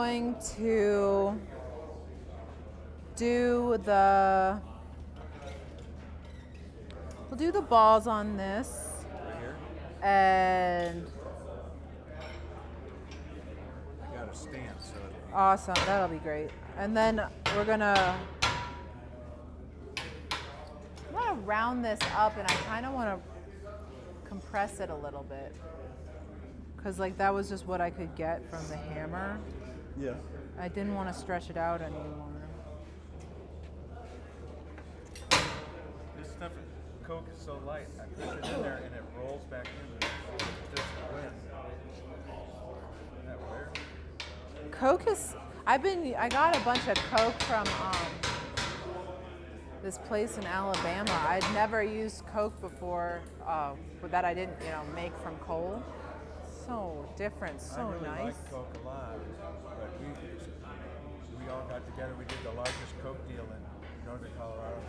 going to do the, we'll do the balls on this. Right here. And I got a stamp, so it'll be awesome, that'll be great. And then we're gonna round this up, and I kind of want to compress it a little bit, because like that was just what I could get from the hammer. Yeah. I didn't want to stretch it out anymore. This stuff, Coke is so light. I push it in there and it rolls back in. Just win. Isn't that weird? Coke is, I got a bunch of Coke from this place in Alabama. I'd never used Coke before, that I didn't, make from coal. So different, so I really nice. like Coke a lot, but we all got together. We did the largest Coke deal in northern Colorado.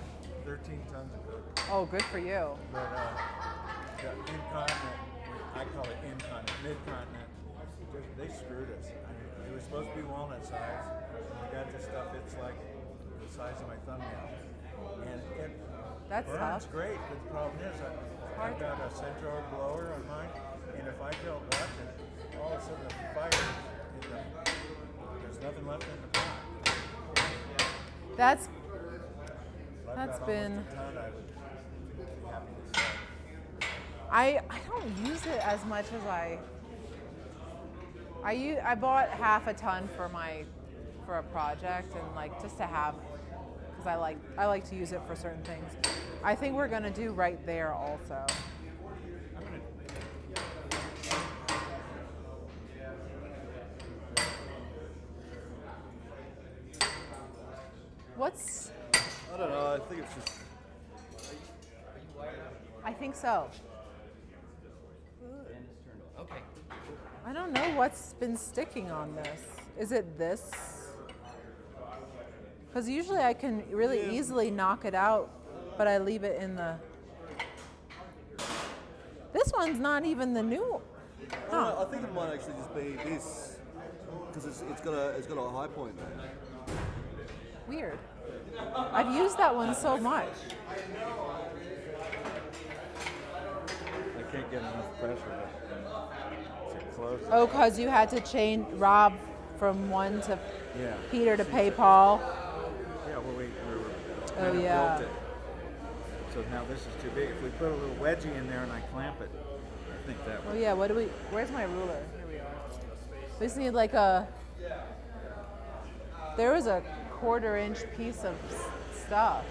13 tons of Coke. Oh, good for you. But the incontinent, I call it incontinent, mid-continent, they screwed us. I mean, it was supposed to be walnut size. We got this stuff, it's like the size of my thumbnail. And it That's burns tough. great, but the problem is I've got a Centro blower on mine, and if I don't watch it, all of a sudden the fire, there's nothing left in the pot. That's If I've got been. almost a ton, I would be happy to sell. I don't use it as much as I bought half a ton for a project, and like just to have, because I like to use it for certain things. I think we're gonna do right there also. What's? I don't know. I think it's just. I think so. Okay. I don't know what's been sticking on this. Is it this? Because usually I can really easily knock it out, but I leave it in the. This one's not even the new. Huh. I think it might actually just be this, because it's got a high point there. Weird. I've used that one so much. I can't get enough pressure to close it. Oh, because you had to change Rob from one to Yeah. Peter to pay Paul. Yeah, well, we were Oh, kind of yeah. built it. So now this is too big. If we put a little wedgie in there and I clamp it, I think that Oh would. yeah, where's my ruler? Here we are. We just need like a, there was a 1/4-inch piece of stuff.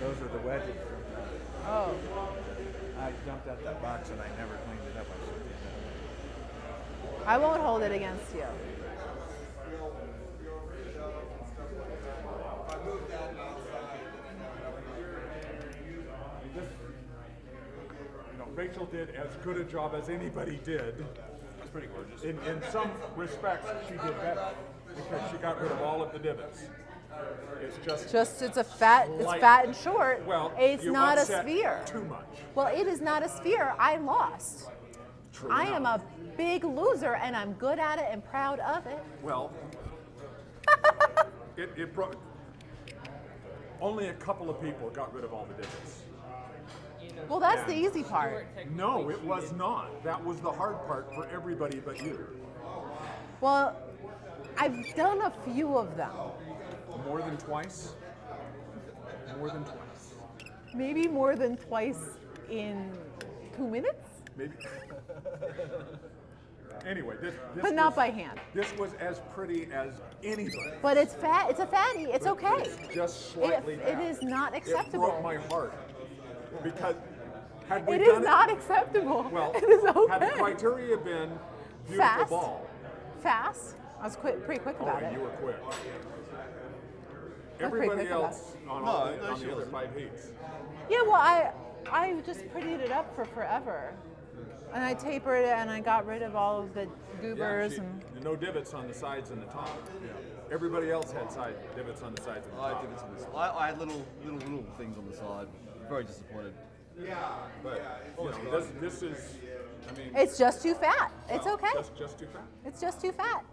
Those are the wedges. Oh, I dumped out that box and I never cleaned it up. I should do that. I won't hold it against you. Rachel did as good a job as anybody did. It's pretty gorgeous. In some respects, she did better because she got rid of all of the divots. It's just It's fat and short. well, It's you not a upset sphere. too much. Well, it is not a sphere. I lost. True I am a enough. big loser, and I'm good at it and proud of it. Well, it brought. Only a couple of people got rid of all the divots. Well, that's the easy part. No, it was not. That was the hard part for everybody but you. Well, I've done a few of them. More than twice. More than twice. Maybe more than twice in 2 minutes, Maybe. Anyway, this but not was, by hand. This was as pretty as anybody. But it's fat. It's a fatty. It's okay. It's just slightly It bad. is not It acceptable. broke my heart because had we It done is not acceptable. well, it is had the okay. criteria been beautiful Fast. ball, Fast. I was pretty quick about and it. you were quick. pretty Everybody quick about else on all the, on she the other wasn't. 5 heats. Yeah, well, I just prettied it up for forever, and I tapered it, and I got rid of all of the goobers and. No divots on the sides and the top. Everybody else had divots on the sides and the I top. did it to this. I had little things on the side. Very disappointed. But you know, this is, I mean, It's just too fat. It's okay. just too fat. It's just too fat.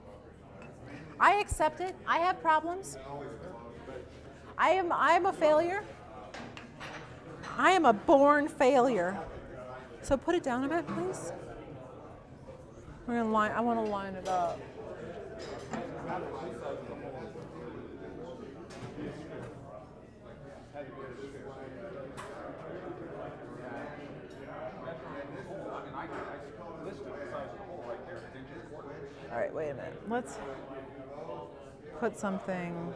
I accept it. I have problems. I'm a failure. I am a born failure. So put it down a bit, please. We're gonna line. I want to line it up. All right, wait a minute. Let's put something.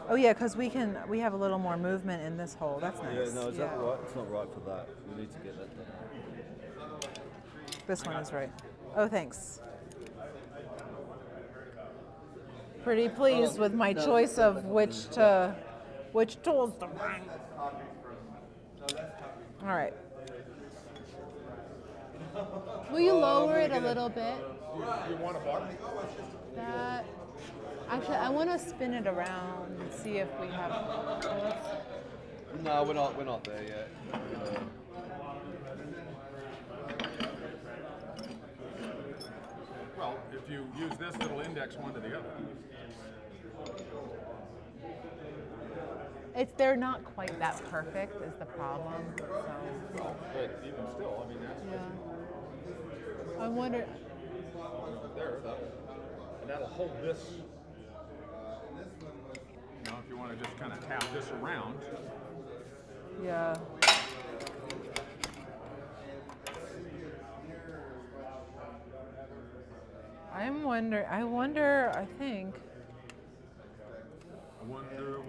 Oh yeah, because we have a little more movement in this hole. That's nice. Yeah, no, is that right? It's not right for that. We need to get that done. This one is right. Oh, thanks. Pretty pleased with my choice of which tools to bring. All right. Will you lower it a little bit? You want a bar? That. Actually, I want to spin it around and see if we have. No, we're not there yet. Well, if you use this, it'll index one to the other. They're not quite that perfect is the problem. So. Well, but even still, I mean, that's Yeah. I wonder. there. And that'll hold this. You know, if you want to just kind of tap this around. Yeah. I wonder, I think. Wonder.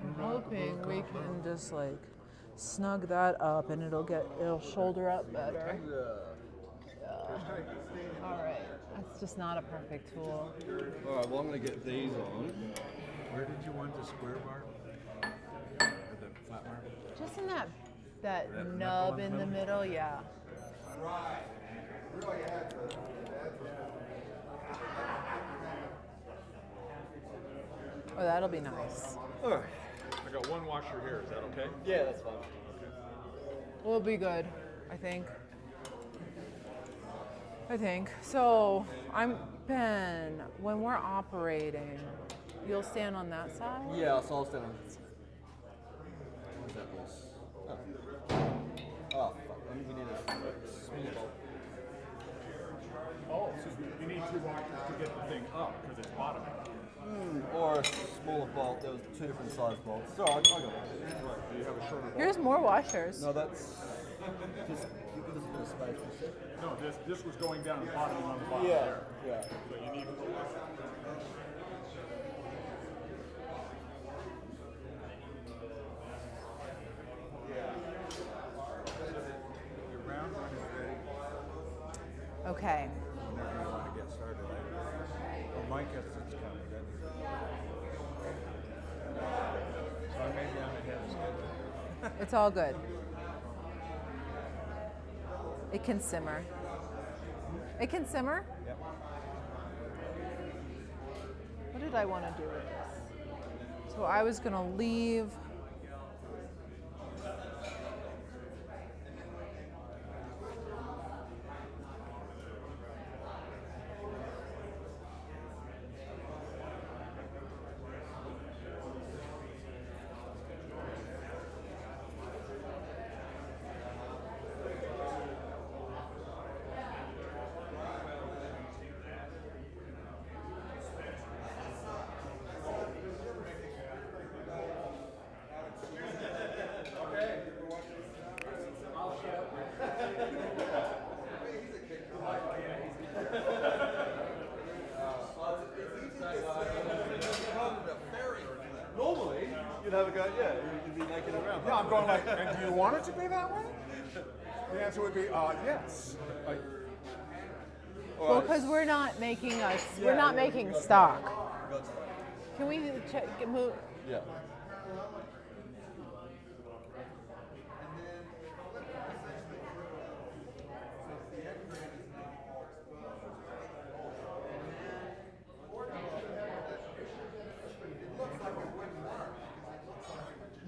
I'm hoping we can just like snug that up and it'll shoulder up better. Yeah. All right. That's just not a perfect tool. All right, well, I'm going to get these on. Where did you want the square bar? Or the flat bar? Just in that That nub knuckle in the in the middle, yeah. Oh, that'll be nice. All right. I got one washer here. Is that okay? Yeah, that's fine. We'll be good, I think. So, Ben, when we're operating, you'll stand on that side? Yeah, so I'll stand on this. Where's that boss? Oh, fuck. I think we need a small bolt. Oh, so you need two washers to get the thing up because it's bottoming. Or a smaller bolt. There was two different size bolts. So I got one. Right. Do you have a shorter bolt? Here's more washers. No, that's just give us a bit of space. No, this was going down and bottoming on the bottom Yeah, there. yeah. So you need. Your round one is ready. Okay. Whenever you want to get started. Well, Mike has its coming. So I may be on ahead of schedule. It's all good. It can simmer. It can simmer? Yep. What did I want to do with this? So I was going to leave. Normally, you'd have a go, yeah, you'd be naked around. Yeah, I'm going like, and do you want it to be that way? The answer would be, yes. Like, Well, because we're not making making stock. Can we check, move? Yeah.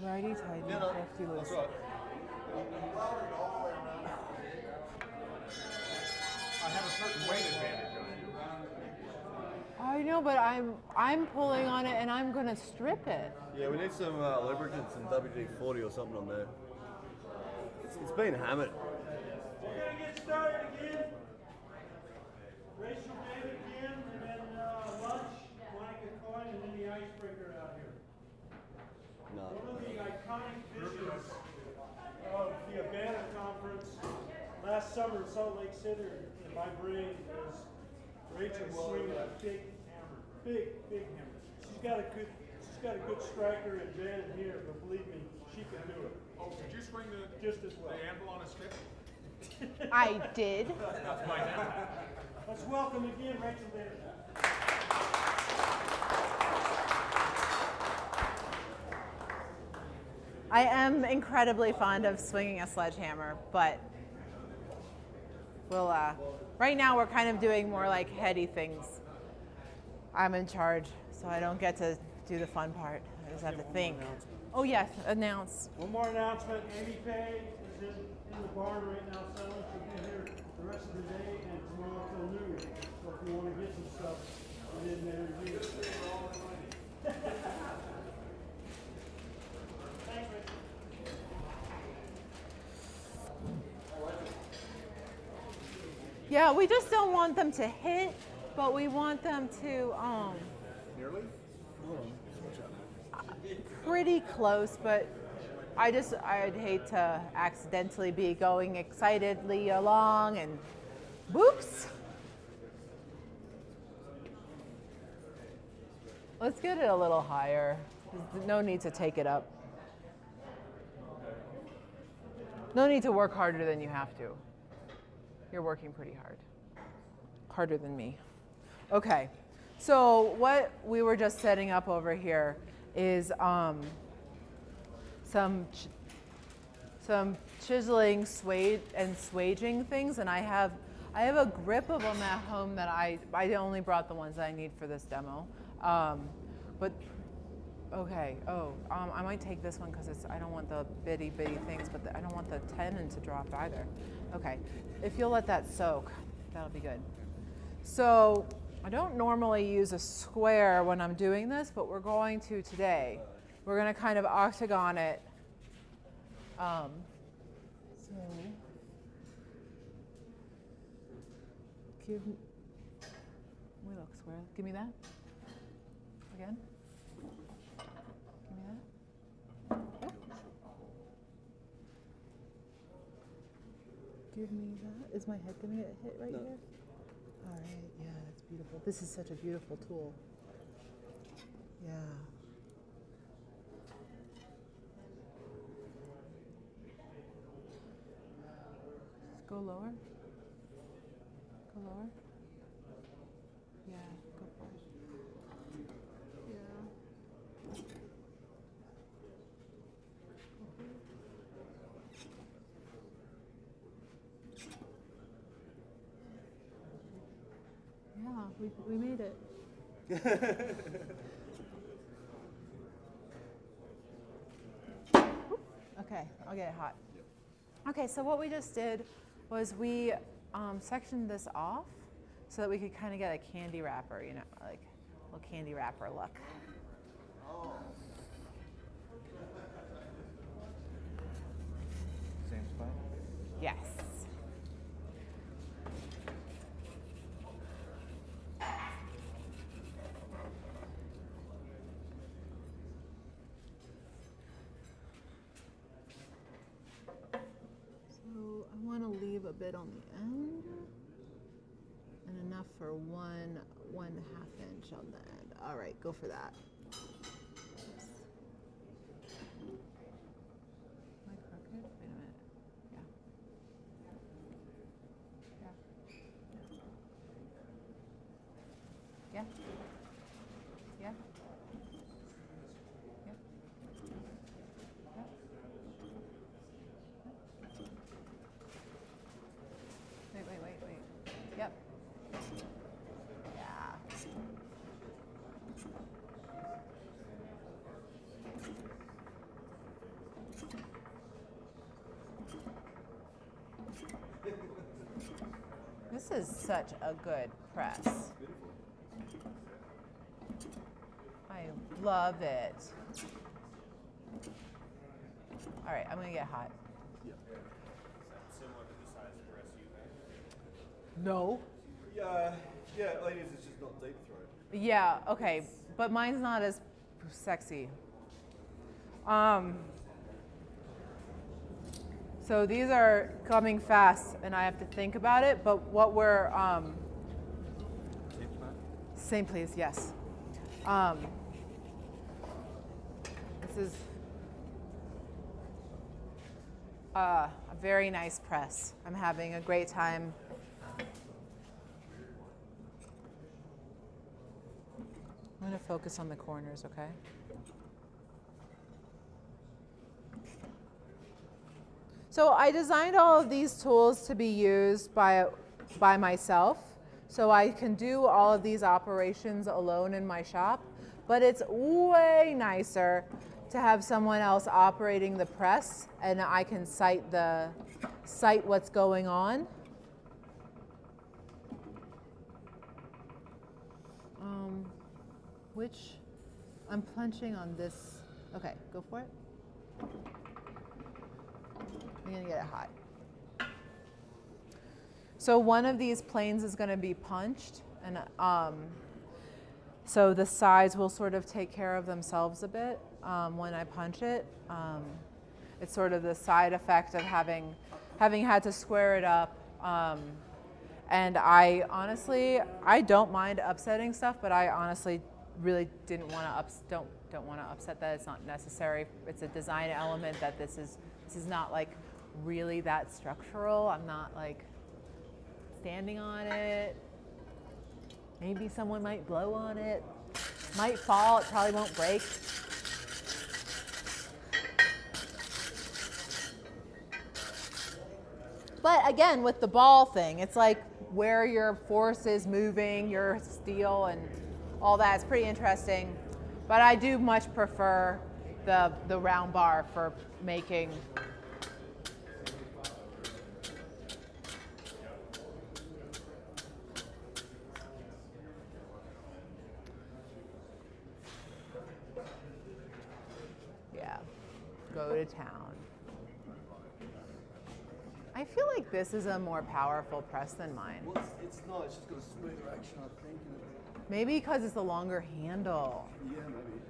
Righty tighty, Yeah, no, lefty loose. that's right. I have a certain weight advantage on you. I know, but I'm pulling on it and I'm gonna strip it. Yeah, we need some lubricants and WD-40 or something on there. It's been hammered. We're gonna get started again. Rachel David again, and then lunch, Monica Coyne, and then the icebreaker out here. No. One of the iconic visions of the Abana conference last summer in Salt Lake City in my brain is Rachel swinging a big hammer, big hammer. She's got a good striker in Ben here, but believe me, she can do it Oh, could you swing just as well. the anvil on a stick? I did. That's my hammer. Let's welcome again Rachel David. I am incredibly fond of swinging a sledgehammer, but we'll, right now we're kind of doing more like heady things. I'm in charge, so I don't get to do the fun part. I just have to think. Oh yes, announce. One more announcement. Amy Pay is in the barn right now selling. She'll be here the rest of the day and tomorrow till noon. So if you want to get some stuff, get in there and use it. Thanks, Rich. Yeah, we just don't want them to hit, but we want them to Nearly? pretty close, but I'd hate to accidentally be going excitedly along and whoops. Let's get it a little higher. There's no need to take it up. No need to work harder than you have to. You're working pretty hard. Harder than me. Okay, so what we were just setting up over here is some chiseling, swaging things, and I have a grip of them at home that I only brought the ones that I need for this demo. But okay, I might take this one because I don't want the bitty things, but I don't want the tenon to drop either. Okay, if you'll let that soak, that'll be good. So I don't normally use a square when I'm doing this, but we're going to today. We're going to kind of octagon it. So give me, wait, look, square. Give me that. Again. Give me that. Yep. Give me that. Is my head going to get hit right here? All right, yeah, that's beautiful. This is such a beautiful tool. Yeah. Go lower. Go lower. Yeah, go for it. Yeah. Yeah, we made it. Okay, I'll get it hot. Okay, so what we just did was we sectioned this off so that we could kind of get a candy wrapper, you know, like a little candy wrapper look. Same spot? Yes. So I want to leave a bit on the end and enough for 1.5 inch on the end. All right, go for that. Oops. Am I crooked? Wait a minute. Yeah. Yeah. Yeah. Yeah. Yep. Yep. Wait. Yep. Yeah. This is such a good press. I love it. All right, I'm gonna get hot. Similar to the size of press you have. No. Yeah, ladies, it's just not deep throat. Yeah, okay, but mine's not as sexy. So these are coming fast, and I have to think about it. But what we're same place, yes. This is a very nice press. I'm having a great time. I'm going to focus on the corners, okay? So I designed all of these tools to be used by myself. So I can do all of these operations alone in my shop, but it's way nicer to have someone else operating the press, and I can cite what's going on. Which I'm punching on this. Okay, go for it. I'm gonna get it hot. So one of these planes is gonna be punched, and so the sides will sort of take care of themselves a bit when I punch it. It's sort of the side effect of having had to square it up. And I honestly, I don't mind upsetting stuff, but I honestly really don't want to upset that. It's not necessary. It's a design element that this is not like really that structural. I'm not like standing on it. Maybe someone might blow on it. Might fall. It probably won't break. But again, with the ball thing, it's like where your force is moving, your steel and all that. It's pretty interesting. But I do much prefer the round bar for making. Yeah, go to town. I feel like this is a more powerful press than mine. Well, it's not. It's just got a smoother action, I think. Maybe because it's the longer handle. Yeah, maybe.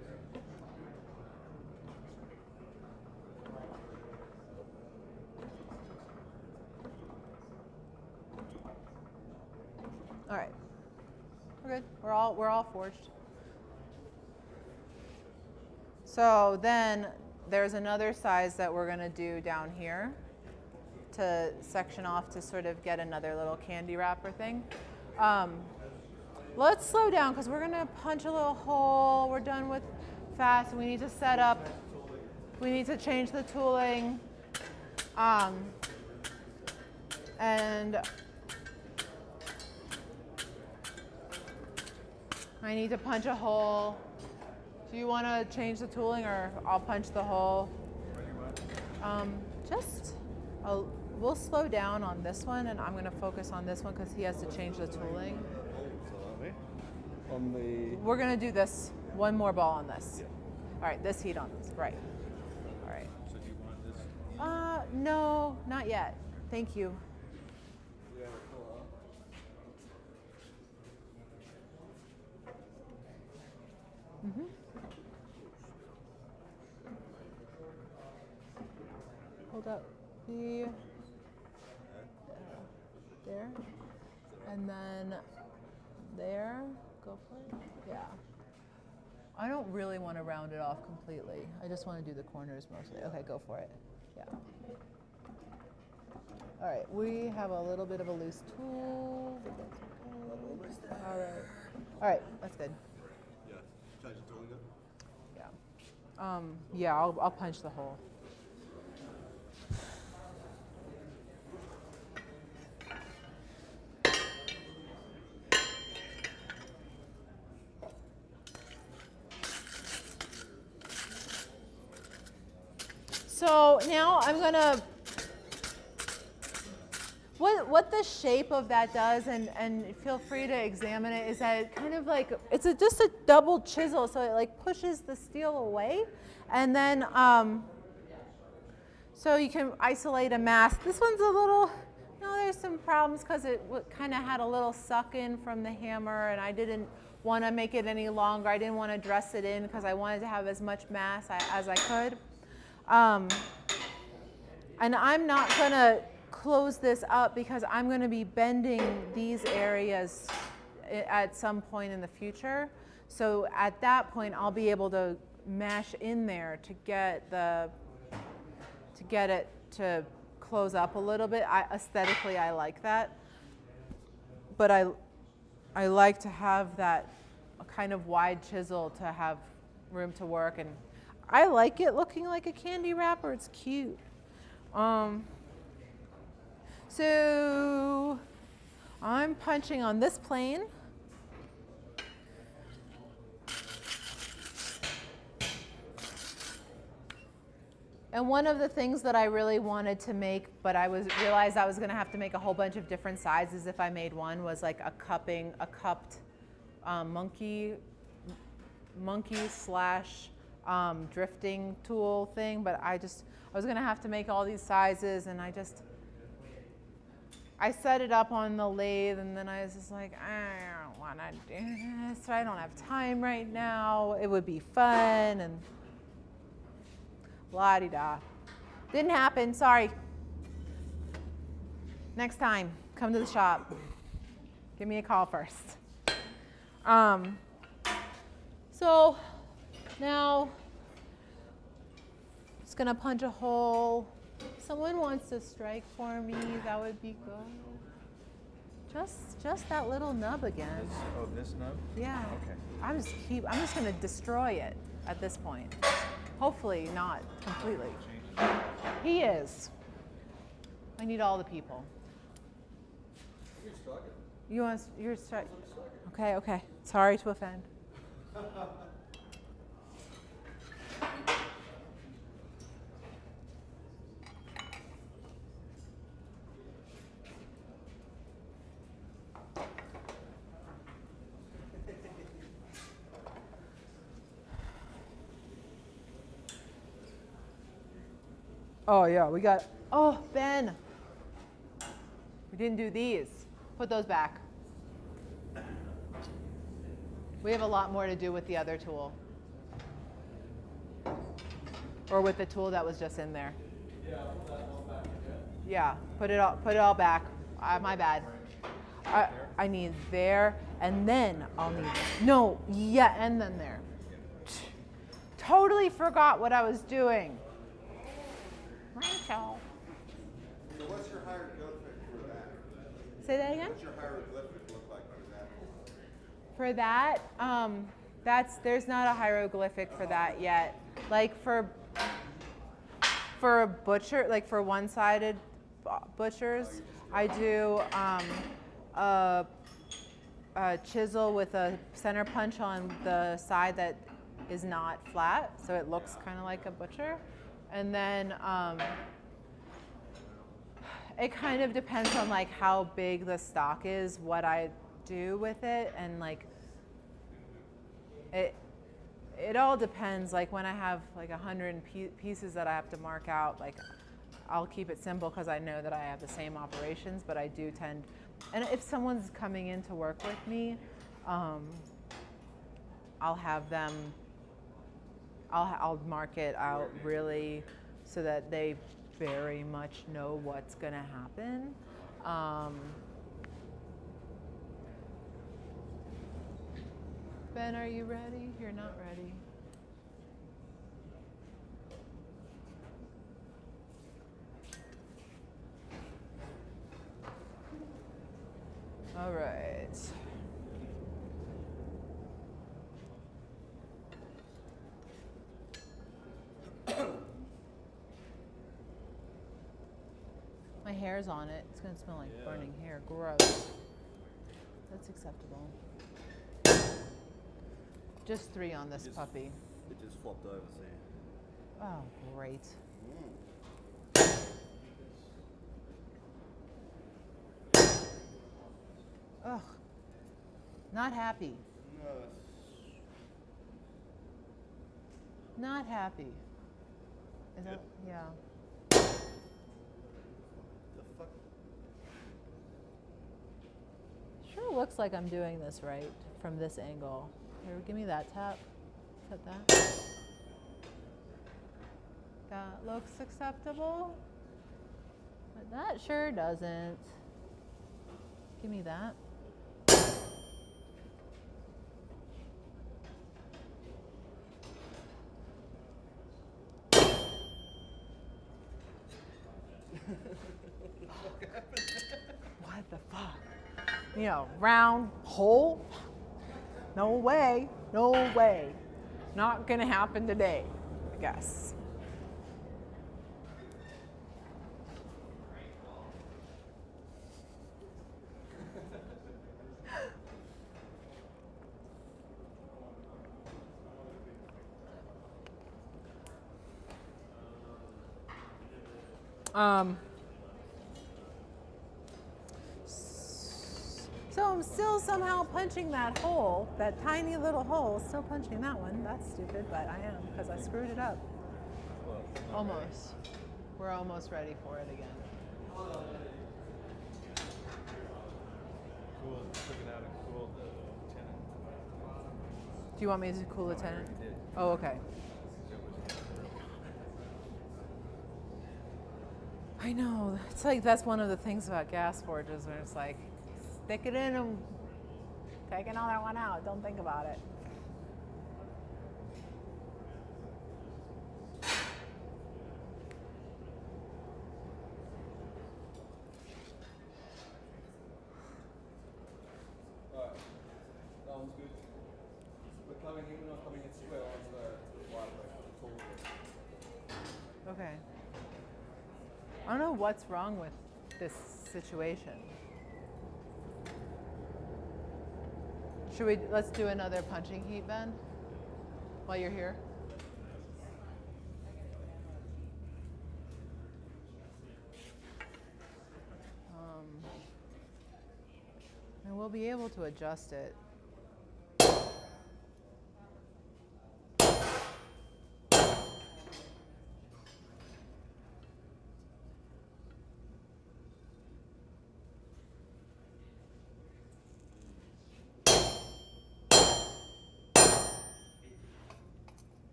All right, we're good. We're all forged. So then there's another size that we're gonna do down here to section off to sort of get another little candy wrapper thing. Let's slow down because we're gonna punch a little hole. We're done with fast. We need to set up. We need to change the tooling. And I need to punch a hole. Do you want to change the tooling, or I'll punch the hole? We'll slow down on this one, and I'm going to focus on this one because he has to change the tooling. On the. We're going to do this one more ball on this. Yeah. All right, this heat on this. Right. All right. So do you want this? No, not yet. Thank you. Mm-hmm. Hold up the there, and then there. Go for it. Yeah. I don't really want to round it off completely. I just want to do the corners mostly. Okay, go for it. Yeah. All right, we have a little bit of a loose tool, but that's okay. All right. All right, that's good. Yeah. Change the tooling up. Yeah. Yeah, I'll punch the hole. So now what the shape of that does, and feel free to examine it, is that it kind of like, it's just a double chisel, so it like pushes the steel away, and then so you can isolate a mass. This one's a little, there's some problems because it kind of had a little suck in from the hammer, and I didn't want to make it any longer. I didn't want to dress it in because I wanted to have as much mass as I could. And I'm not going to close this up because I'm going to be bending these areas at some point in the future. So at that point, I'll be able to mash in there to get it to close up a little bit. Aesthetically, I like that. But I like to have that kind of wide chisel to have room to work. And I like it looking like a candy wrapper. It's cute. So I'm punching on this plane. And one of the things that I really wanted to make, but realized I was going to have to make a whole bunch of different sizes if I made one, was like a cupped monkey slash drifting tool thing. But I was going to have to make all these sizes, and I set it up on the lathe, and then I was just like, I don't want to do this. I don't have time right now. It would be fun, and la-di-da. Didn't happen, sorry. Next time, come to the shop. Give me a call first. So now, just gonna punch a hole. If someone wants to strike for me, that would be good. Just that little nub again. This nub? Yeah. Okay. I'm just gonna destroy it at this point. Hopefully not completely. He is. I need all the people. You're struck. Okay. Sorry to offend. Oh yeah, Ben, we didn't do these. Put those back. We have a lot more to do with the other tool. Or with the tool that was just in there. Yeah, put it all back. My bad. I need there, and then I'll need, and then there. Totally forgot what I was doing. Rachel. So what's your hieroglyphic for that? Say that again? What's your hieroglyphic look like for that? For that, there's not a hieroglyphic for that yet. Like for a butcher, like for one-sided butchers, I do a chisel with a center punch on the side that is not flat, so it looks kind of like a butcher. And then it kind of depends on like how big the stock is, what I do with it, and like it all depends. Like when I have like 100 pieces that I have to mark out, like I'll keep it simple because I know that I have the same operations, but I do tend, and if someone's coming in to work with me, I'll have them, I'll mark it out really so that they very much know what's going to happen. Ben, are you ready? You're not ready. All right. My hair's on it. It's going to smell like burning hair. Gross. That's acceptable. Just 3 on this puppy. It just flopped over, see. Oh, great. Ugh. Not happy. No. Not happy. Is that, yeah. The fuck? Sure looks like I'm doing this right from this angle. Here, give me that tap. Is that that? That looks acceptable. But that sure doesn't. Give me that. What the fuck? You know, round hole? No way. No way. Not gonna happen today, I guess. So I'm still somehow punching that hole, that tiny little hole, still punching that one. That's stupid, but I am, because I screwed it up. Almost. We're almost ready for it again. Cool. Took it out and cooled the tenant. Do you want me to cool the tenant? I did. Oh, okay. I know. It's like that's one of the things about gas forges where it's like, stick it in and take another one out. Don't think about it. Alright. That one's good. We're coming in, we're not coming in square onto the wide way. Okay. I don't know what's wrong with this situation. Should we, let's do another punching heat, Ben, while you're here? And we'll be able to adjust it. I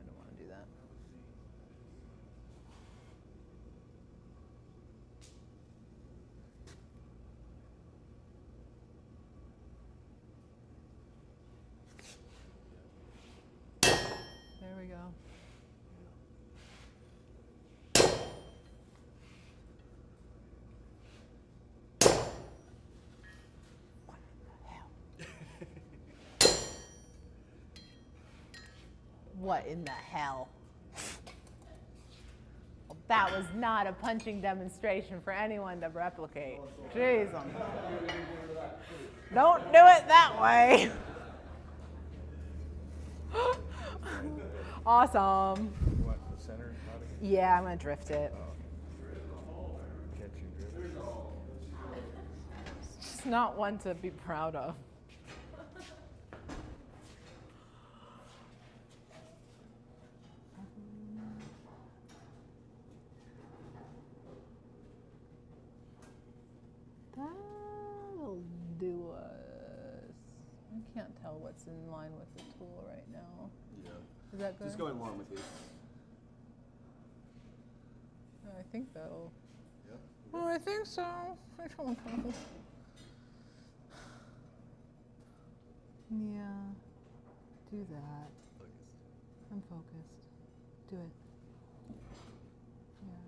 don't want to do that. There we go. What the hell? What in the hell? Well, that was not a punching demonstration for anyone to replicate. Jeez. Don't do it that way. Awesome. What, the center? Not again? Yeah, I'm gonna drift it. Catch you drift. It's just not one to be proud of. That'll do us. I can't tell what's in line with the tool right now. Yeah. Is that good? Just go in line with this. I think that'll. Yeah. Oh, I think so. I don't know. Yeah. Do that. Focused. I'm focused. Do it. Yeah.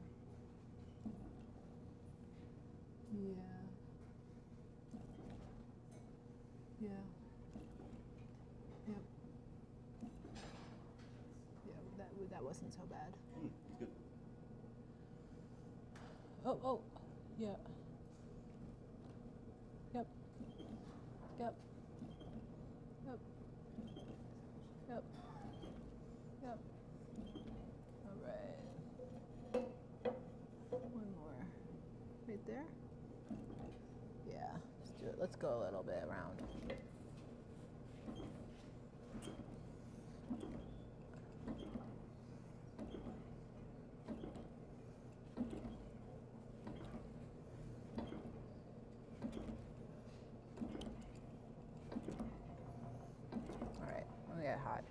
Yeah. Yeah. Yep. Yeah, that wasn't so bad. It's good. Oh, yeah. Yep. Yep. Yep. Yep. Yep. All right. One more. Right there. let's go a little bit around. All right, let me get hot.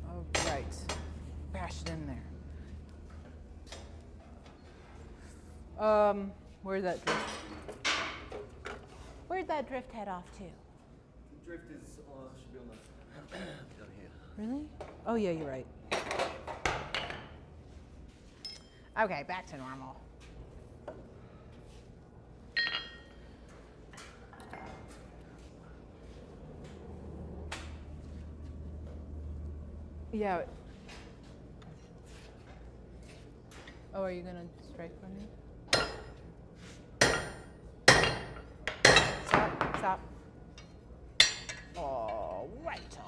All right, bash it in there. Where'd that drift? Where'd that drift head off to? Drift is should be on the down here. Really? Oh yeah, you're right. Okay, back to normal. Yeah. Oh, are you gonna strike for me? Stop, stop. Oh, righto.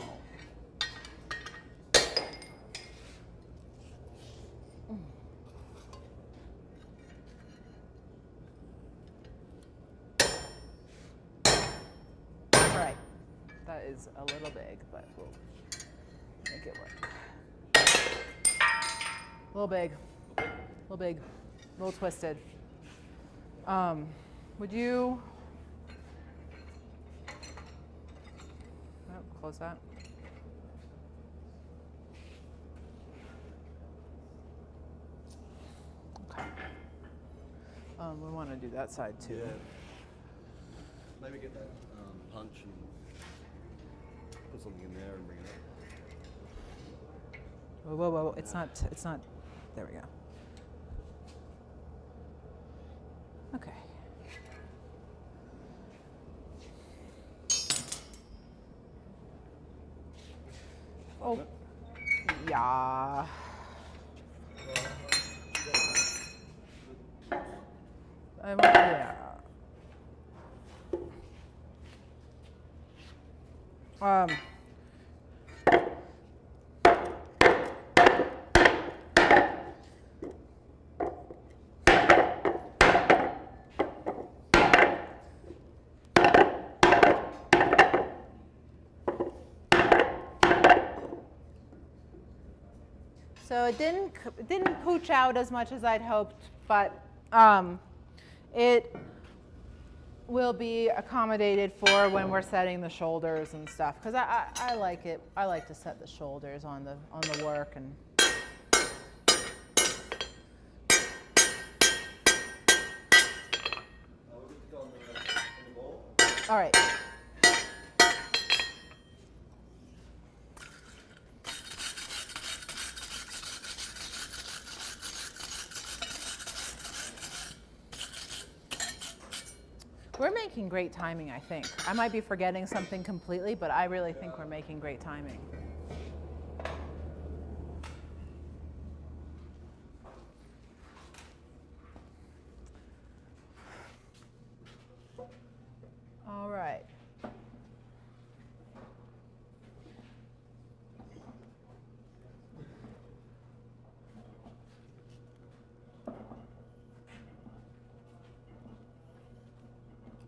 All right, that is a little big, but we'll make it work. A little big, a little big, a little twisted. Would you? Oh, close that. Okay. We want to do that side too. Yeah. Maybe get that punch and put something in there and bring it up. Whoa, whoa, whoa! It's not. It's not. There we go. Okay. Oh. Yeah. Yeah. So it didn't pooch out as much as I'd hoped, but it will be accommodated for when we're setting the shoulders and stuff. Because I like it. I like to set the shoulders on the work and. All right. We're making great timing, I think. I might be forgetting something completely, but I really think we're making great timing. All right.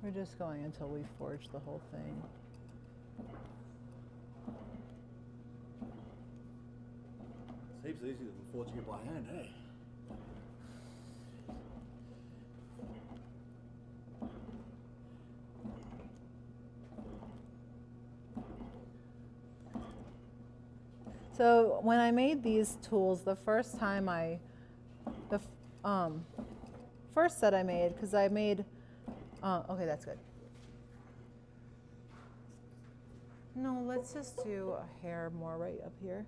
We're just going until we forge the whole thing. It's heaps easier than forging it by hand, hey? So when I made these tools, the first set I made, because I made, okay, that's good. No, let's just do a hair more right up here.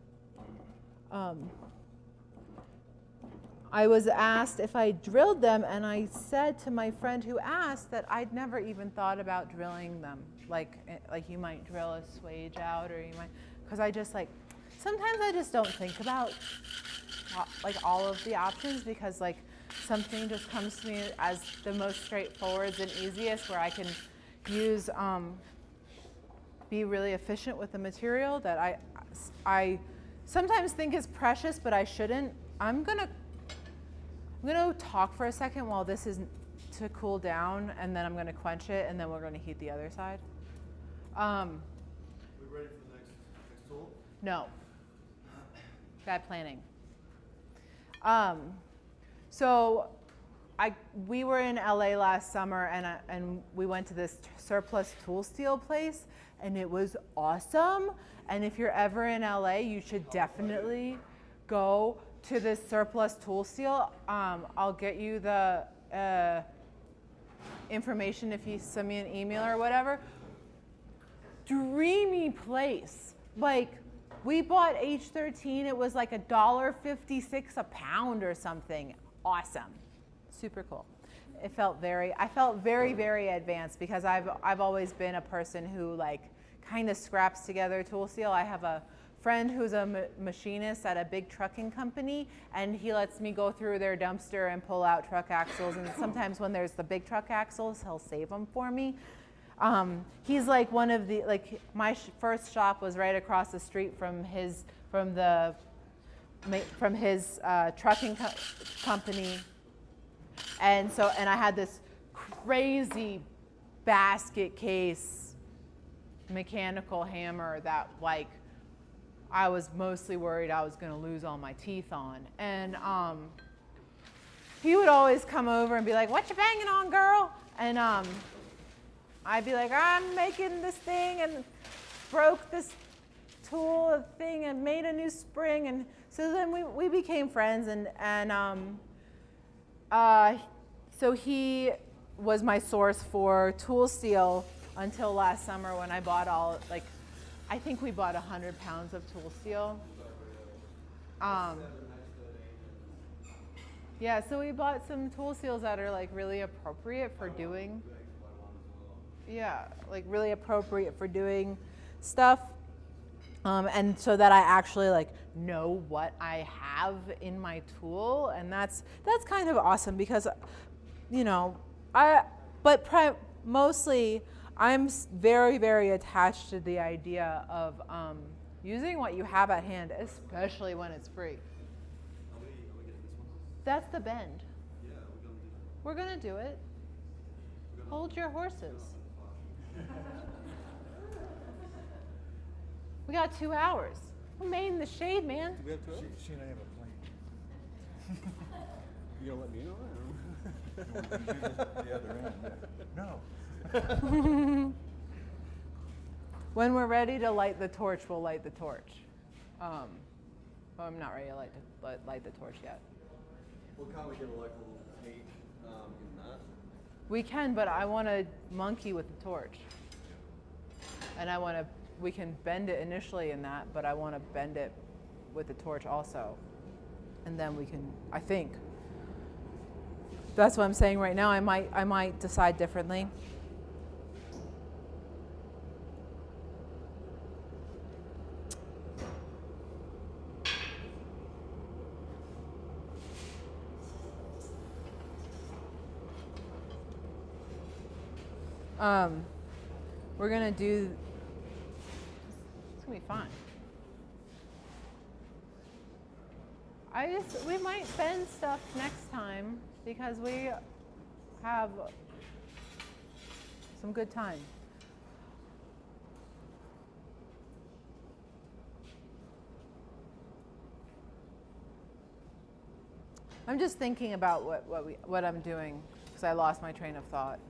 I was asked if I drilled them, and I said to my friend who asked that I'd never even thought about drilling them, like you might drill a swage out, or you might, because I just like, sometimes I just don't think about like all of the options, because like something just comes to me as the most straightforward and easiest, where I can use, be really efficient with the material, that I sometimes think is precious, but I shouldn't. I'm gonna talk for a second while this is to cool down, and then I'm gonna quench it, and then we're gonna heat the other side. We ready for the next tool? No. Bad planning. So we were in LA last summer, and we went to this surplus tool steel place, and it was awesome. And if you're ever in LA, you should definitely go to this surplus tool steel. I'll get you the information if you send me an email or whatever. Dreamy place. Like, we bought H13. It was like $1.56 a pound or something. Awesome. Super cool. I felt very, very advanced because I've always been a person who like kind of scraps together tool steel. I have a friend who's a machinist at a big trucking company, and he lets me go through their dumpster and pull out truck axles. And sometimes when there's the big truck axles, he'll save them for me. He's like one of the, like my first shop was right across the street from his trucking company. And I had this crazy basket case mechanical hammer that like I was mostly worried I was going to lose all my teeth on. And he would always come over and be like, "What you banging on, girl?" And I'd be like, "I'm making this thing and broke this tool thing and made a new spring." And so then we became friends, so he was my source for tool steel until last summer when I bought I think we bought 100 pounds of tool steel. Yeah, so we bought some tool steels that are like really appropriate for doing, really appropriate for doing stuff. And so that I actually like know what I have in my tool, and that's kind of awesome because, mostly I'm very, very attached to the idea of using what you have at hand, especially when it's free. Are we getting this one? That's the bend. Yeah, we're gonna do that. We're gonna do it. Hold your horses. We got 2 hours. We're made in the shade, man. Do we have 2 hours? She and I have a plan. You gonna let me know? The other end. No. When we're ready to light the torch, we'll light the torch. Well, I'm not ready to light the torch yet. Well, can't we get a local heat in that? We can, but I want to monkey with the torch. And we can bend it initially in that, but I want to bend it with the torch also. And then we can, I think. That's what I'm saying right now. I might decide differently. We're gonna do, it's gonna be fun. We might bend stuff next time because we have some good time. I'm just thinking about what I'm doing because I lost my train of thought.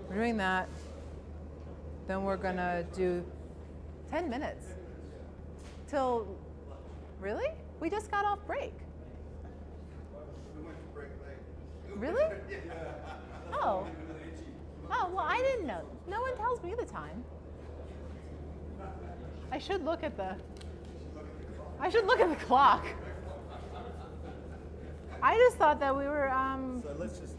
We're doing that. Then we're gonna do 10 minutes till, really? We just got off break. We went to break late. Really? Oh. Oh, well, I didn't know. No one tells me the time. I should look at the clock. I just thought that we were, So let's just.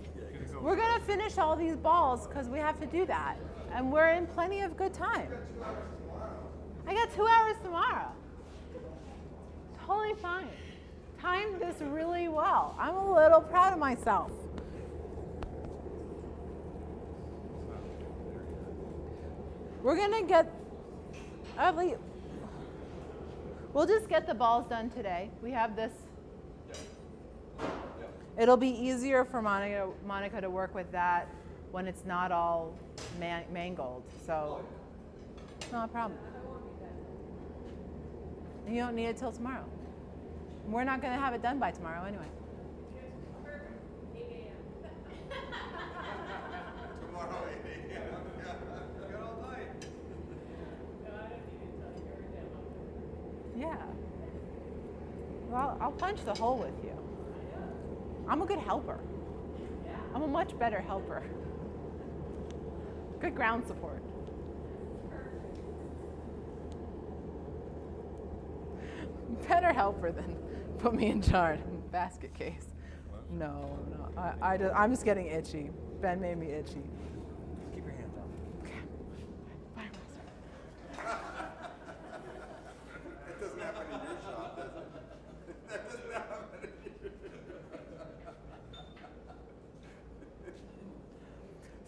we're gonna finish all these balls because we have to do that. And we're in plenty of good time. I got 2 hours tomorrow. Totally fine. Timed this really well. I'm a little proud of myself. We're gonna get, at least, we'll just get the balls done today. We have this. It'll be easier for Monica to work with that when it's not all mangled. So it's not a problem. You don't need it till tomorrow. We're not gonna have it done by tomorrow anyway. Tomorrow, 8 a.m. You got all night. Yeah. Well, I'll punch the hole with you. I'm a good helper. I'm a much better helper. Good ground support. Better helper than put me in charge. Basket case. No. I'm just getting itchy. Ben made me itchy. Keep your hands off. Okay. Bye, Master. It doesn't happen in your shop, does it? That doesn't happen in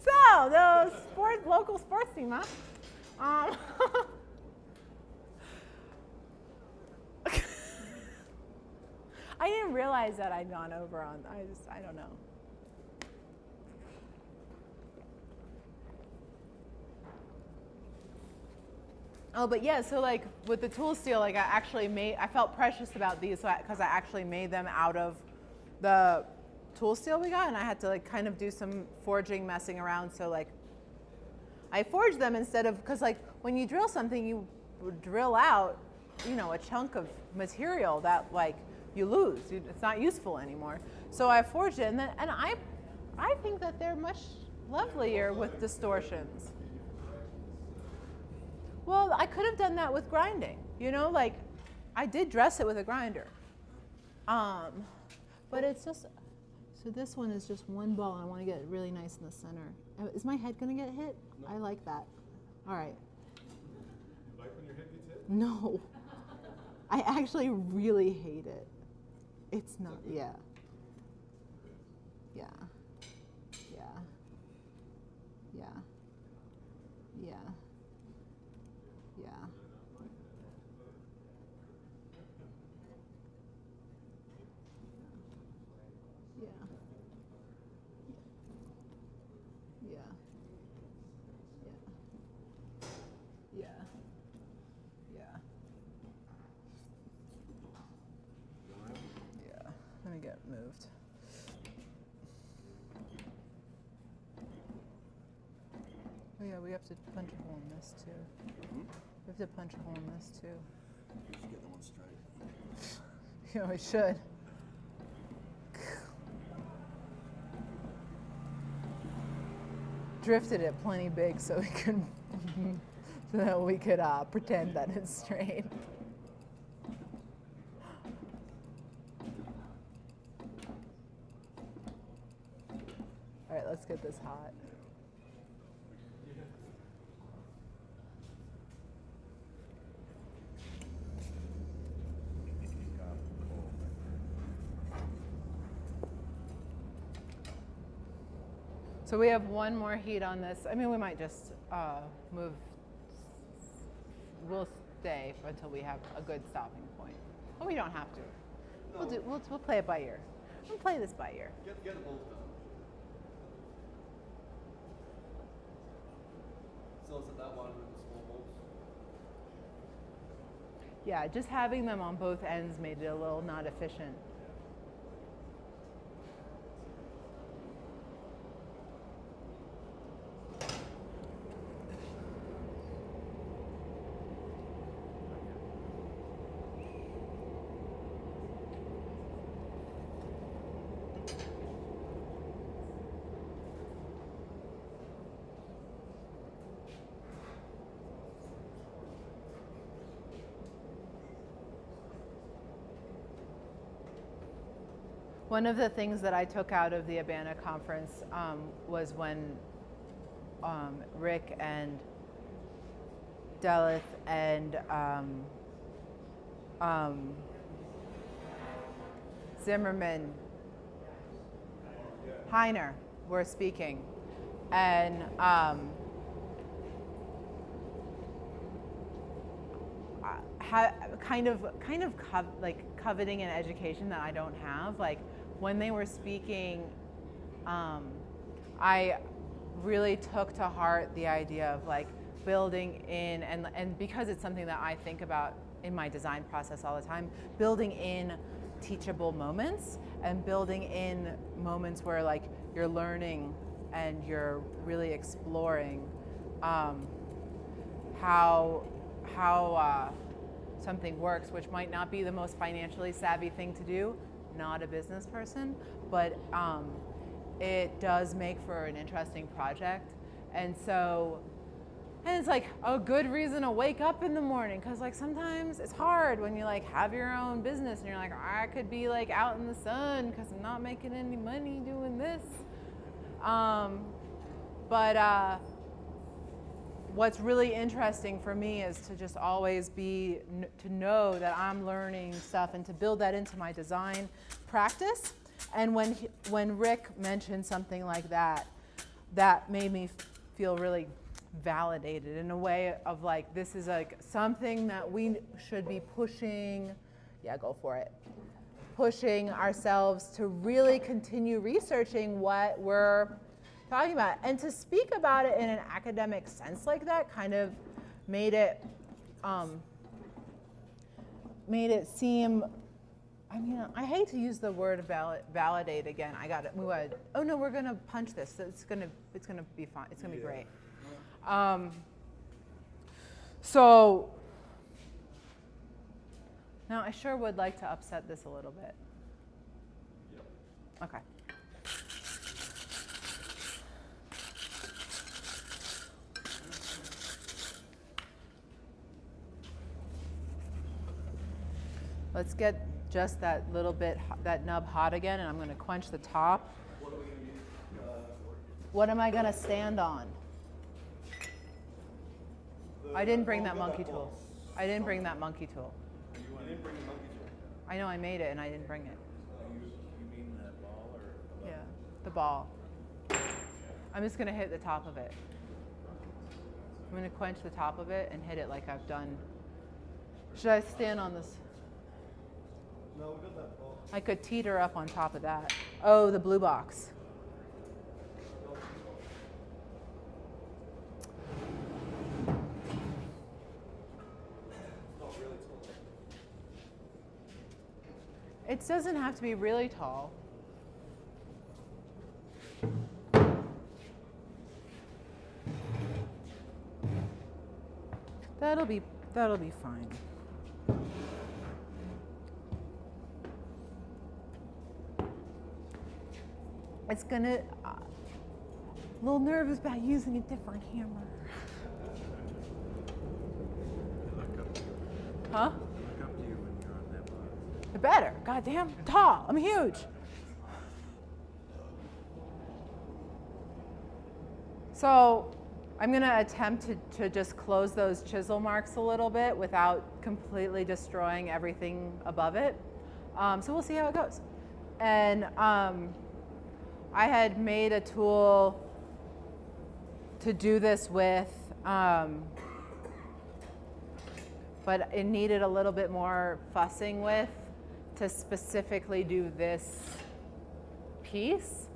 So, the local sports team, huh? I didn't realize that I'd gone over on, I don't know. Oh, but yeah, so like with the tool steel, like I felt precious about these because I actually made them out of the tool steel we got, and I had to like kind of do some forging, messing around. So like I forged them instead of, because like when you drill something, you drill out, a chunk of material that like you lose. It's not useful anymore. So I forged it, and I think that they're much lovelier with distortions. Well, I could have done that with grinding, like I did dress it with a grinder. But it's just, so this one is just one ball. I want to get it really nice in the center. Is my head going to get hit? No. I like that. All right. You like when your head gets hit? No. I actually really hate it. It's not, yeah. Yeah. Yeah. Yeah. Yeah. Yeah. Yeah. Yeah. Yeah. Yeah. Yeah. Yeah. Let me get moved. Oh yeah, we have to punch a hole in this too. We have to punch a hole in this too. You should get the one straight. Yeah, we should. Drifted it plenty big so we could pretend that it's straight. All right, let's get this hot. So we have one more heat on this. I mean, we might just move. We'll stay until we have a good stopping point. But we don't have to. No. We'll play it by ear. We'll play this by ear. Get the bolts done. So is it that one with the small bolts? Yeah, just having them on both ends made it a little not efficient. One of the things that I took out of the Abana conference was when Rick and Delith and Zimmerman, Heiner were speaking, and coveting an education that I don't have. Like when they were speaking, I really took to heart the idea of like building in, and because it's something that I think about in my design process all the time, building in teachable moments and building in moments where like you're learning and you're really exploring how something works, which might not be the most financially savvy thing to do, not a business person, but it does make for an interesting project. And it's like a good reason to wake up in the morning, because like sometimes it's hard when you like have your own business and you're like, I could be like out in the sun because I'm not making any money doing this. But what's really interesting for me is to just always to know that I'm learning stuff and to build that into my design practice. And when Rick mentioned something like that, that made me feel really validated in a way of like, this is like something that we should be pushing, go for it, pushing ourselves to really continue researching what we're talking about. And to speak about it in an academic sense like that kind of made it seem, I mean, I hate to use the word validate again. Oh no, we're gonna punch this. It's gonna be fine. It's gonna be great. So now I sure would like to upset this a little bit. Okay. Let's get just that little bit, that nub hot again, and I'm going to quench the top. What am I going to stand on? I didn't bring that monkey tool. I didn't bring that monkey tool. You didn't bring the monkey tool. I know I made it and I didn't bring it. You mean that ball or the Yeah, the ball. I'm just going to hit the top of it. I'm going to quench the top of it and hit it like I've done. Should I stand on this? No, we got that ball. I could teeter up on top of that. Oh, the blue box. It doesn't have to be really tall. That'll be fine. It's gonna, a little nervous about using a different hammer. Huh? look up to you when you're on that box. It better. Goddamn, tall. I'm huge. So I'm gonna attempt to just close those chisel marks a little bit without completely destroying everything above it. So we'll see how it goes. And I had made a tool to do this with, but it needed a little bit more fussing with to specifically do this piece.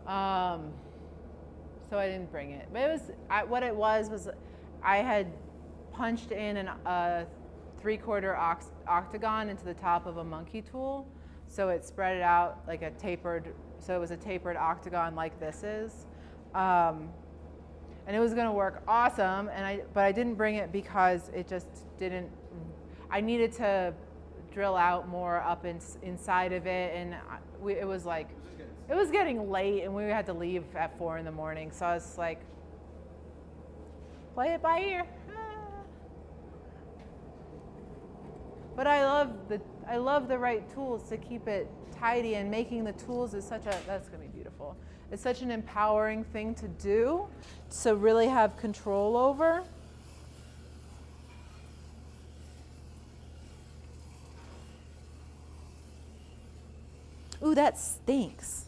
So I didn't bring it. But it was, what it was I had punched in a 3/4 octagon into the top of a monkey tool. So it spread it out like a tapered, so it was a tapered octagon like this is. And it was gonna work awesome, but I didn't bring it because it just didn't, I needed to drill out more up inside of it, and it was like, it was getting late and we had to leave at 4 in the morning. So I was like, play it by ear. But I love the right tools to keep it tidy, and making the tools is that's gonna be beautiful. It's such an empowering thing to do, to really have control over. Ooh, that stinks.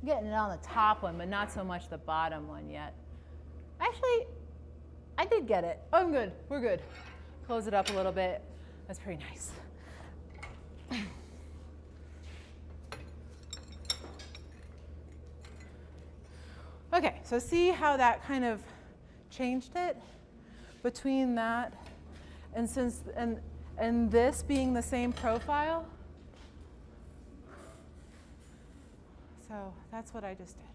I'm getting it on the top one, but not so much the bottom one yet. Actually, I did get it. Oh, I'm good. We're good. Close it up a little bit. That's pretty nice. Okay, so see how that kind of changed it between that and this being the same profile? So that's what I just did.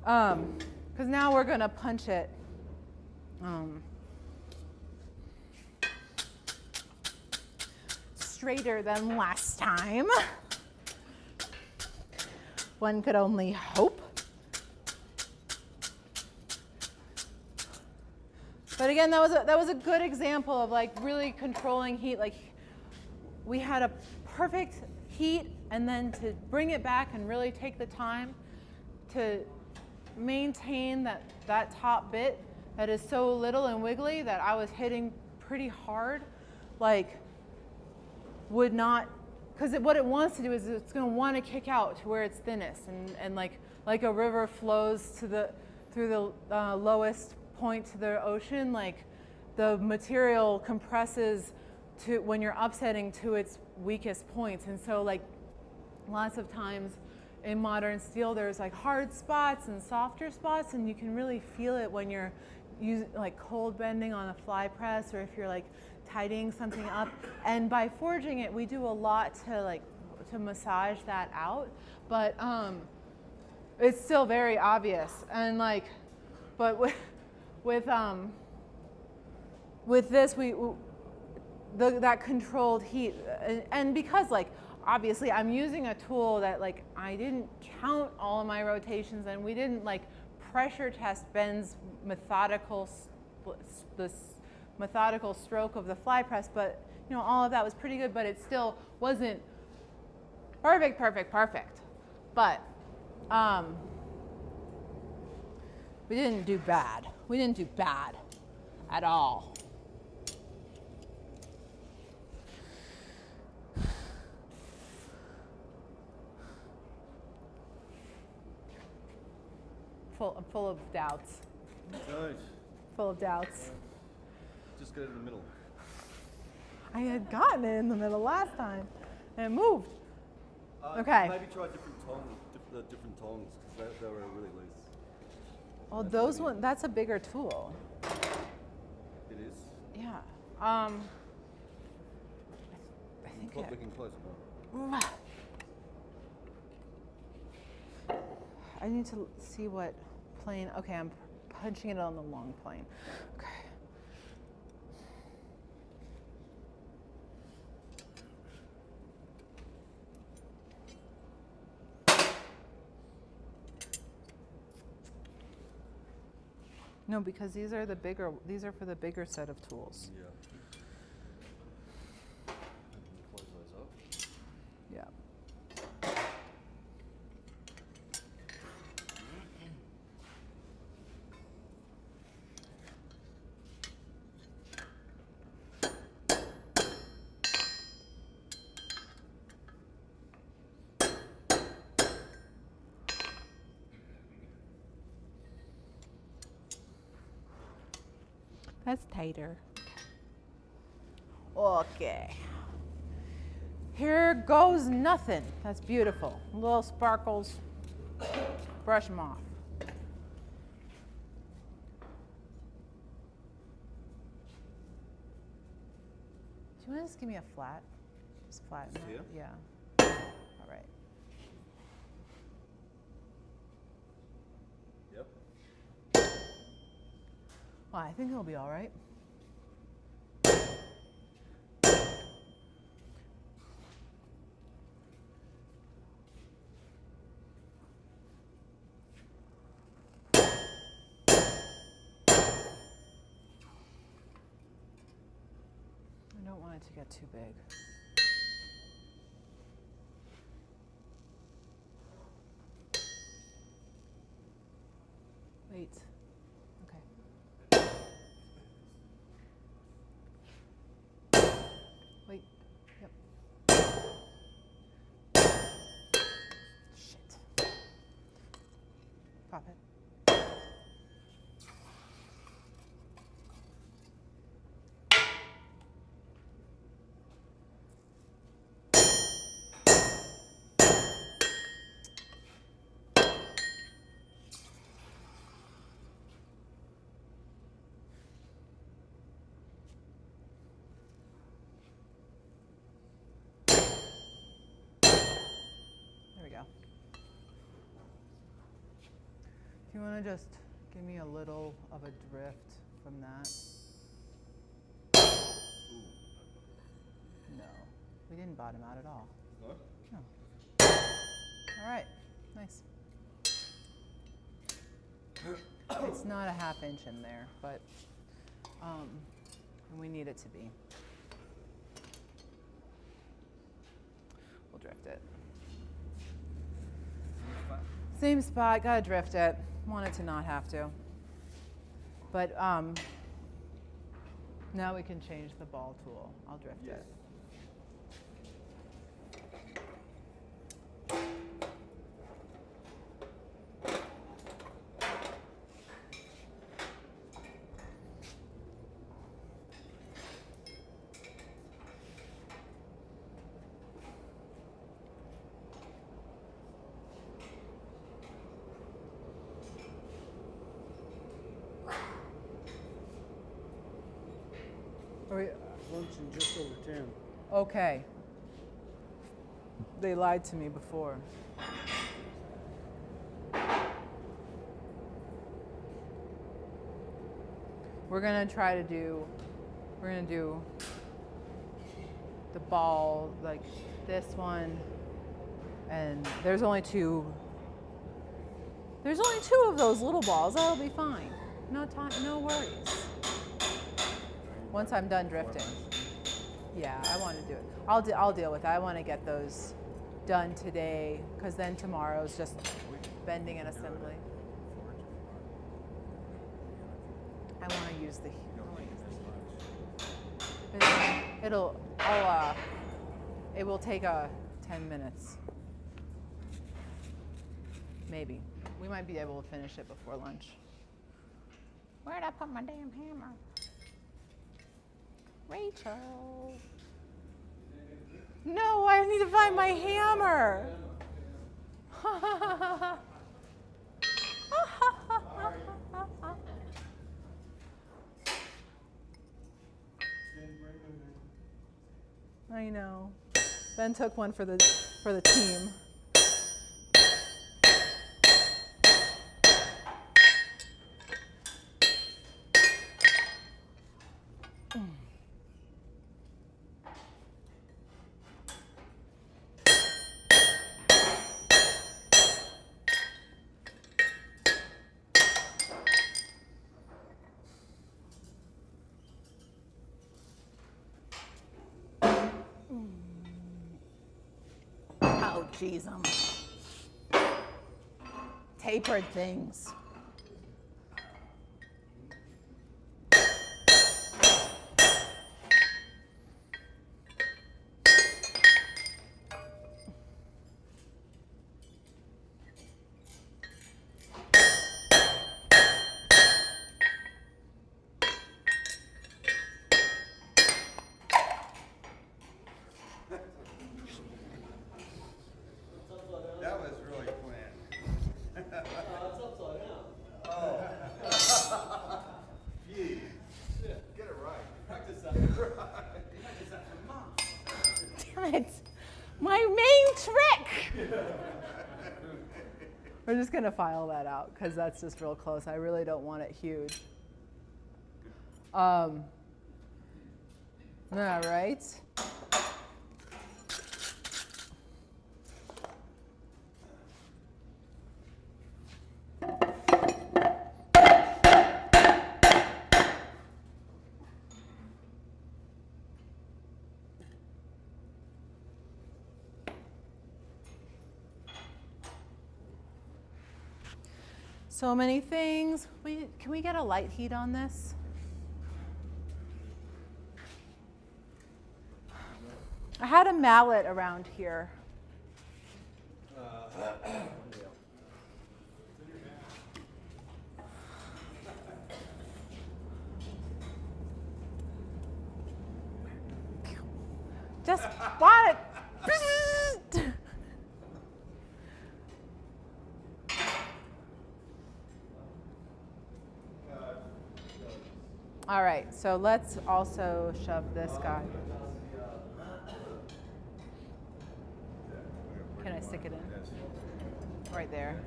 Because now we're going to punch it straighter than last time. One could only hope. But again, that was a good example of like really controlling heat. Like we had a perfect heat, and then to bring it back and really take the time to maintain that top bit that is so little and wiggly that I was hitting pretty hard, like would not, because what it wants to do is it's going to want to kick out to where it's thinnest, and like a river flows through the lowest point to the ocean, like the material compresses to when you're upsetting to its weakest points. And so like lots of times in modern steel there's like hard spots and softer spots, and you can really feel it when you're using like cold bending on a fly press, or if you're like tidying something up. And by forging it, we do a lot to massage that out, but it's still very obvious. And like, but with this, that controlled heat, and because like obviously I'm using a tool that like I didn't count all of my rotations, and we didn't like pressure test Ben's methodical stroke of the fly press, but you know, all of that was pretty good, but it still wasn't perfect. But we didn't do bad. We didn't do bad at all. I'm full of doubts. Nice. Full of doubts. Just get it in the middle. I had gotten it in the middle last time, and it moved. Okay. Maybe try different tongs, because they were really loose. Well, that's a bigger tool. It is. Yeah. I think Looking close enough. I need to see what plane. Okay, I'm punching it on the long plane. Okay. No, because these are for the bigger set of tools. Yeah. Close those up. Yeah. That's tighter. Okay. Here goes nothing. That's beautiful. Little sparkles. Brush them off. Do you want to just give me a flat? Just flatten Just it? here? Yeah. All right. Yep. Well, I think it'll be all right. I don't want it to get too big. Wait. Okay. Wait. Yep. Shit. Drop it. There we go. If you want to just give me a little of a drift from that. No, we didn't bottom out at all. No? No. All right, nice. It's not a ½ inch in there, but we need it to be. We'll drift it. Same spot, gotta drift it. Want it to not have to. But now we can change the ball tool. I'll drift it. Luncheon just over 10. Okay. They lied to me before. We're gonna do the ball like this one, and there's only two of those little balls. That'll be fine. No worries. Once I'm done drifting. Yeah, I want to do it. I'll deal with it. I want to get those done today, because then tomorrow's just bending and assembly. I want to use the. It will take 10 minutes. Maybe. We might be able to finish it before lunch. Where'd I put my damn hammer? Rachel. No, I need to find my hammer. I know. Ben took one for the team. Oh, geez, tapered things. That was really planned. It's upside down. Oh. Gee. Get it right. Practice that. Practice that for mom. Damn it. My main trick. We're just going to file that out because that's just real close. I really don't want it huge. All right. So many things. Can we get a light heat on this? I had a mallet around here. just want it. All right, so let's also shove this guy. Can I stick it in? Yes. Right there.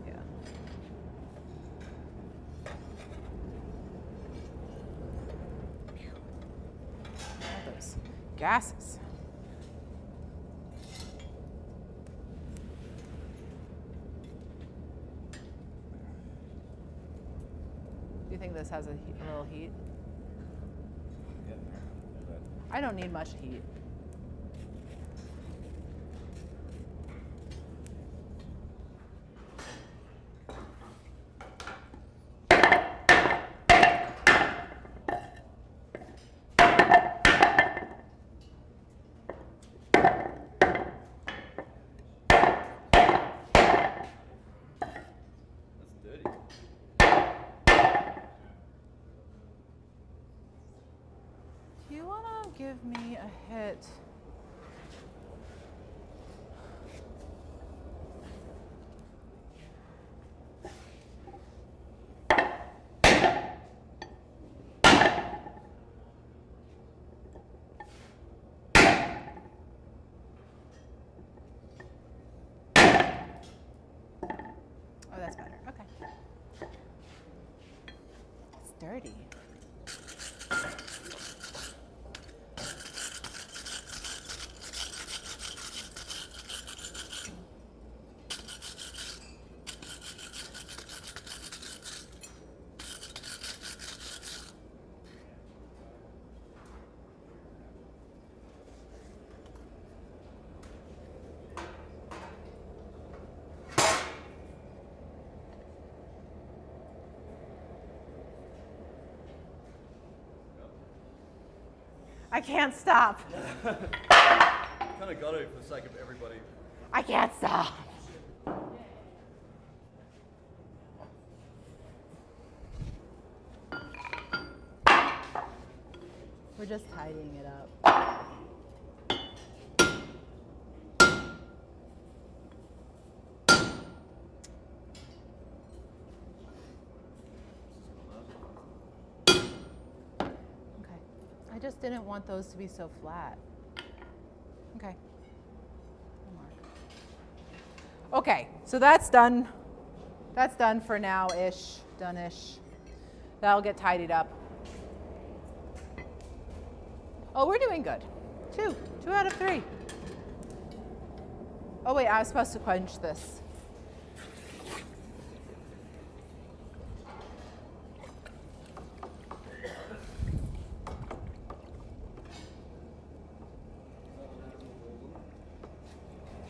Yeah. All those gases. Do you think this has a little heat? Getting there. But I don't need much heat. That's dirty. Do you want to give me a hit? Oh, that's better. Okay. It's dirty. I can't stop. Kind of got to for the sake of everybody. I can't stop. We're just tidying it up. Okay. I just didn't want those to be so flat. Okay. One more. Okay, so that's done. That's done for now-ish, done-ish. That'll get tidied up. Oh, we're doing good. 2 out of 3. Oh wait, I was supposed to quench this.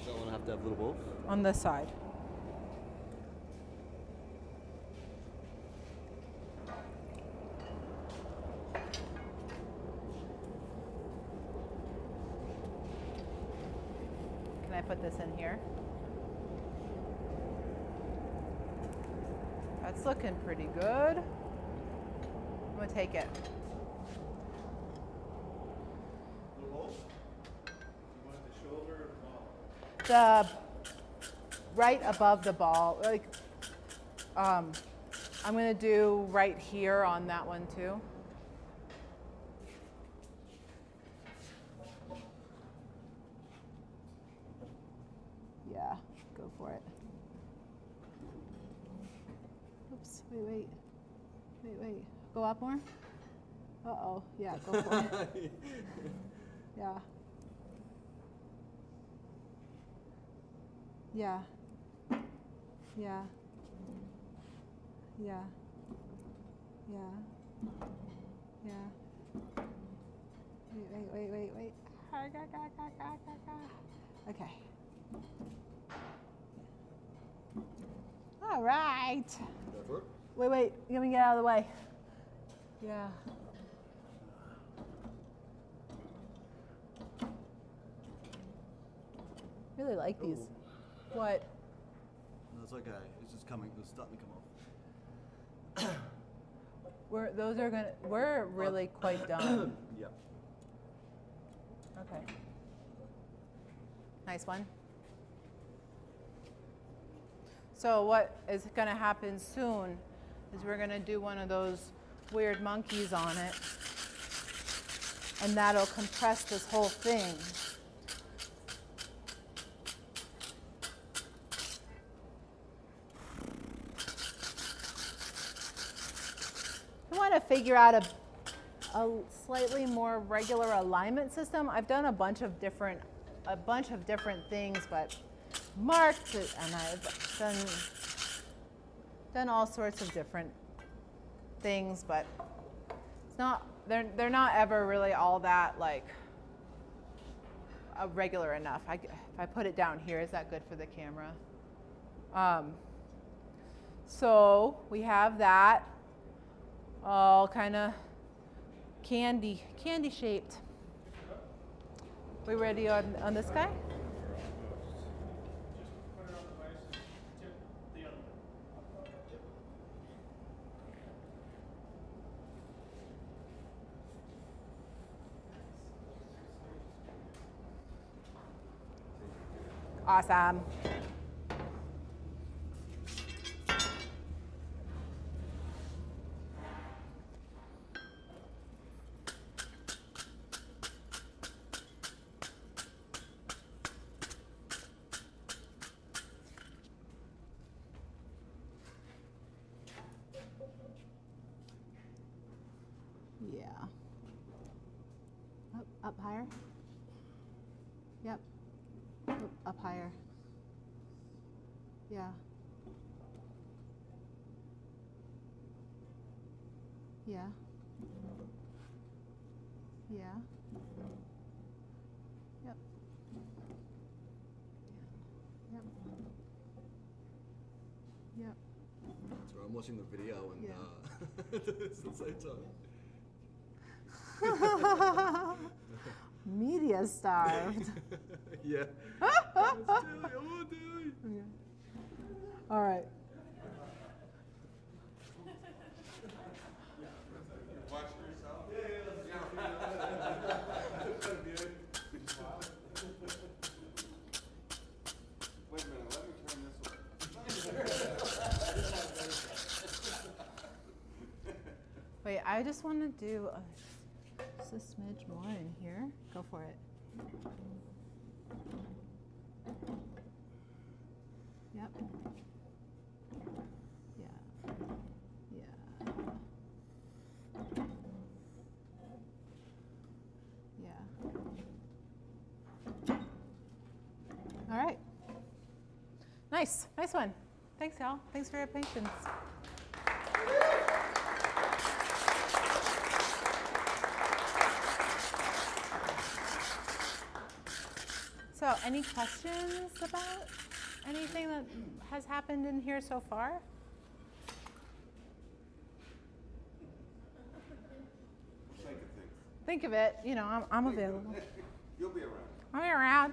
Don't want to have little balls. On this side. Can I put this in here? That's looking pretty good. I'm gonna take it. Little hole? You want the shoulder or the ball? The right above the ball, like, I'm gonna do right here on that one too. Yeah, go for it. Oops, wait. Go up more? Uh-oh, yeah, go for it. Yeah. Yeah. Yeah. Yeah. Yeah. Yeah. Wait. Okay. All right. Go for it. Wait. Let me get out of the way. Yeah. Really like these. What? No, it's okay. It's just coming. It's starting to come off. We're really quite done. Yep. Okay. Nice one. So what is going to happen soon is we're going to do one of those weird monkeys on it, and that'll compress this whole thing. I want to figure out a slightly more regular alignment system. I've done a bunch of different things, but marked it, and I've done all sorts of different things, but it's not, they're not ever really all that like regular enough. If I put it down here, is that good for the camera? So we have that all kind of candy shaped. We ready on this guy? Put it on the vise and tip the other one. Awesome. Yeah. Up higher. Yep. Up higher. Yeah. Yeah. Yeah. Yep. Yep. Yep. So I'm watching the video and Yeah. it's the same time. Media starved. Yeah. All right. Wait a minute, let me turn this one. Wait, I just want to do just a smidge more in here. Go for it. Yep. Yeah. Yeah. Yeah. All right. Nice. Nice one. Thanks, y'all. Thanks for your patience. So, any questions about anything that has happened in here so far? Think of things. Think of it. You know, I'm available. You'll be around. I'm around.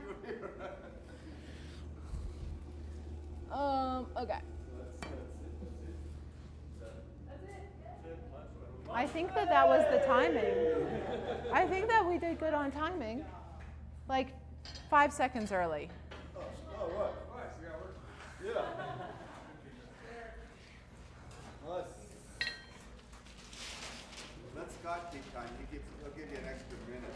Okay. I think that was the timing. I think that we did good on timing. Like 5 seconds early. Oh, what? Yeah. Well, let Scott keep time. He'll give you an extra minute.